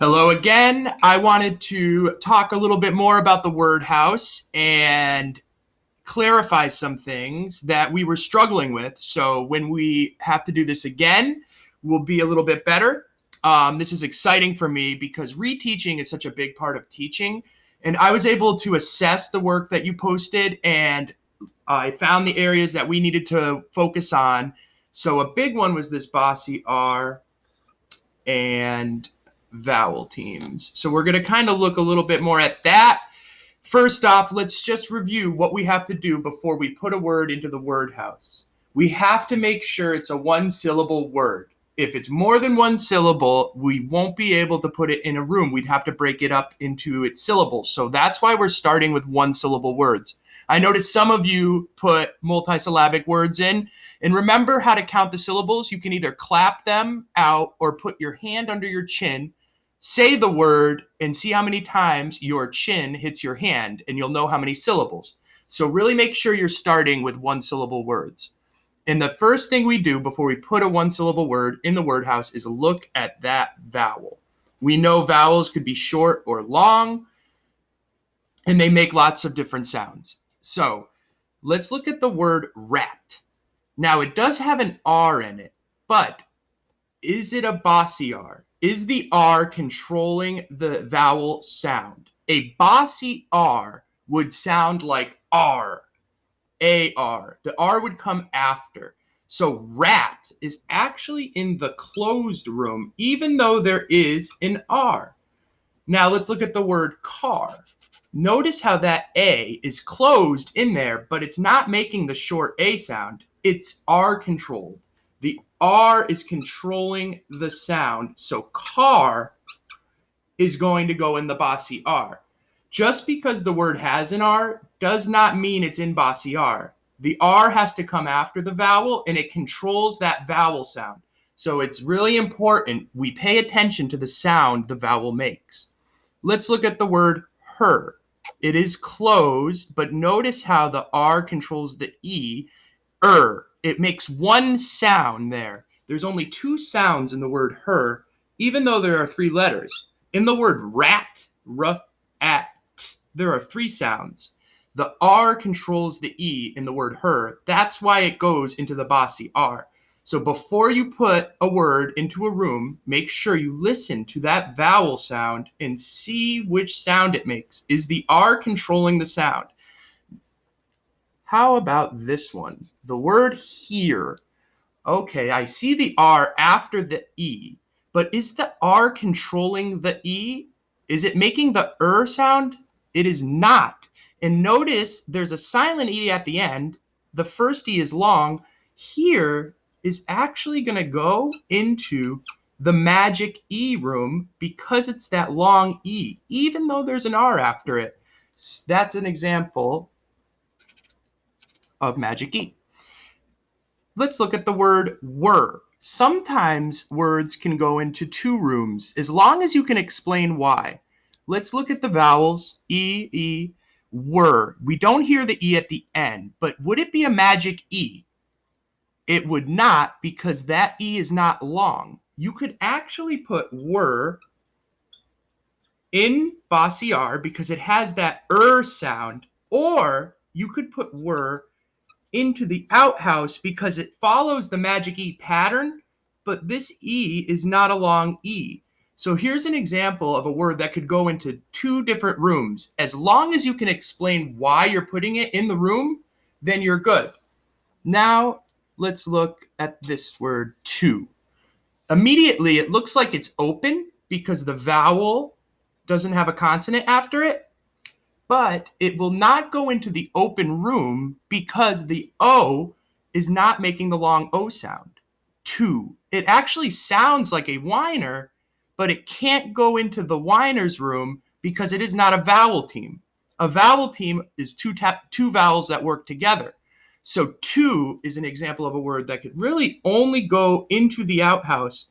Hello again. I wanted to talk a little bit more about the word house and clarify some things that we were struggling with. So when we have to do this again, we'll be a little bit better. This is exciting for me because reteaching is such a big part of teaching. And I was able to assess the work that you posted, and I found the areas that we needed to focus on. So a big one was this bossy R and vowel teams. So we're going to kind of look a little bit more at that. First off, let's just review what we have to do before we put a word into the word house. We have to make sure it's a one-syllable word. If it's more than one syllable, we won't be able to put it in a room. We'd have to break it up into its syllables. So that's why we're starting with one-syllable words. I noticed some of you put multisyllabic words in. And remember how to count the syllables. You can either clap them out or put your hand under your chin, say the word, and see how many times your chin hits your hand, and you'll know how many syllables. So really make sure you're starting with one-syllable words. And the first thing we do before we put a one-syllable word in the word house is look at that vowel. We know vowels could be short or long, and they make lots of different sounds. So let's look at the word rat. Now, it does have an R in it, but is it a bossy R? Is the R controlling the vowel sound? A bossy R would sound like R, A-R. The R would come after. So rat is actually in the closed room, even though there is an R. Now, let's look at the word car. Notice how that A is closed in there, but it's not making the short A sound. It's R controlled. The R is controlling the sound. So car is going to go in the bossy R. Just because the word has an R does not mean it's in bossy R. The R has to come after the vowel, and it controls that vowel sound. So it's really important we pay attention to the sound the vowel makes. Let's look at the word her. It is closed, but notice how the R controls the E. It makes one sound there. There's only two sounds in the word her, even though there are three letters. In the word rat, at, there are three sounds. The R controls the E in the word her. That's why it goes into the bossy R. So before you put a word into a room, make sure you listen to that vowel sound and see which sound it makes. Is the R controlling the sound? How about this one? The word here. Okay, I see the R after the E, but is the R controlling the E? Is it making the sound? It is not. And notice there's a silent E at the end. The first E is long. Here is actually going to go into the magic E room because it's that long E, even though there's an R after it. That's an example of magic E. Let's look at the word were. Sometimes words can go into two rooms as long as you can explain why. Let's look at the vowels, E, were. We don't hear the E at the end, but would it be a magic E? It would not, because that E is not long. You could actually put were in bossy R because it has that sound, or you could put were into the outhouse because it follows the magic E pattern, but this E is not a long E. So here's an example of a word that could go into two different rooms. As long as you can explain why you're putting it in the room, then you're good. Now, let's look at this word to. Immediately, it looks like it's open because the vowel doesn't have a consonant after it, but it will not go into the open room because the O is not making the long O sound. To. It actually sounds like a whiner, but it can't go into the whiner's room because it is not a vowel team. A vowel team is two vowels that work together. So to is an example of a word that could really only go into the outhouse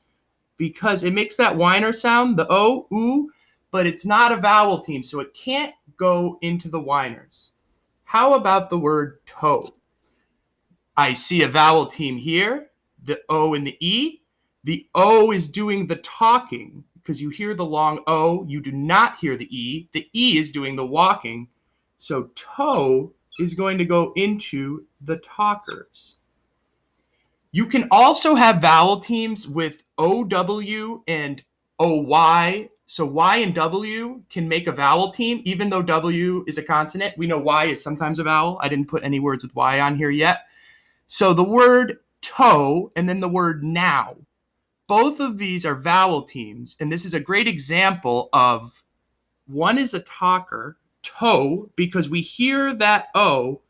because it makes that whiner sound, the O, oo, but it's not a vowel team, so it can't go into the whiners. How about the word toe? I see a vowel team here, the O and the E. The O is doing the talking. because you hear the long O, you do not hear the E. The E is doing the walking. So toe is going to go into the talkers. You can also have vowel teams with OW and OY. So Y and W can make a vowel team, even though W is a consonant. We know Y is sometimes a vowel. I didn't put any words with Y on here yet. So the word toe and then the word now. Both of these are vowel teams, and this is a great example of one is a talker, toe, because we hear that O.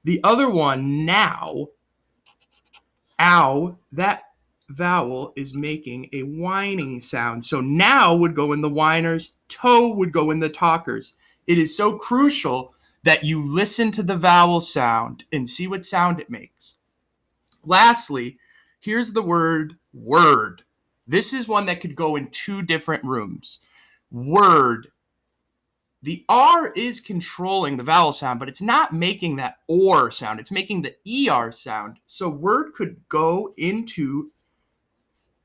The other one, now, ow, that vowel is making a whining sound. So now would go in the whiners, toe would go in the talkers. It is so crucial that you listen to the vowel sound and see what sound it makes. Lastly, here's the word word. This is one that could go in two different rooms. Word. The R is controlling the vowel sound, but it's not making that OR sound. It's making the ER sound. So word could go into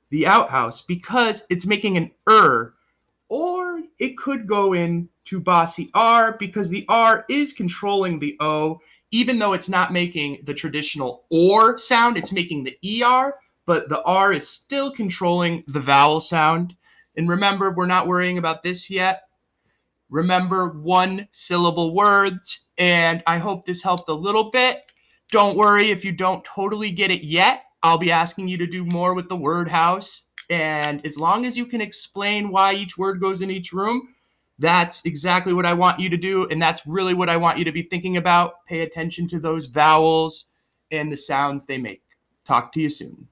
the outhouse because it's making an or it could go into bossy R because the R is controlling the O, even though it's not making the traditional OR sound, it's making the ER, but the R is still controlling the vowel sound. And remember, we're not worrying about this yet. Remember one syllable words, and I hope this helped a little bit. Don't worry if you don't totally get it yet. I'll be asking you to do more with the word house, and as long as you can explain why each word goes in each room, that's exactly what I want you to do, and that's really what I want you to be thinking about. Pay attention to those vowels and the sounds they make. Talk to you soon.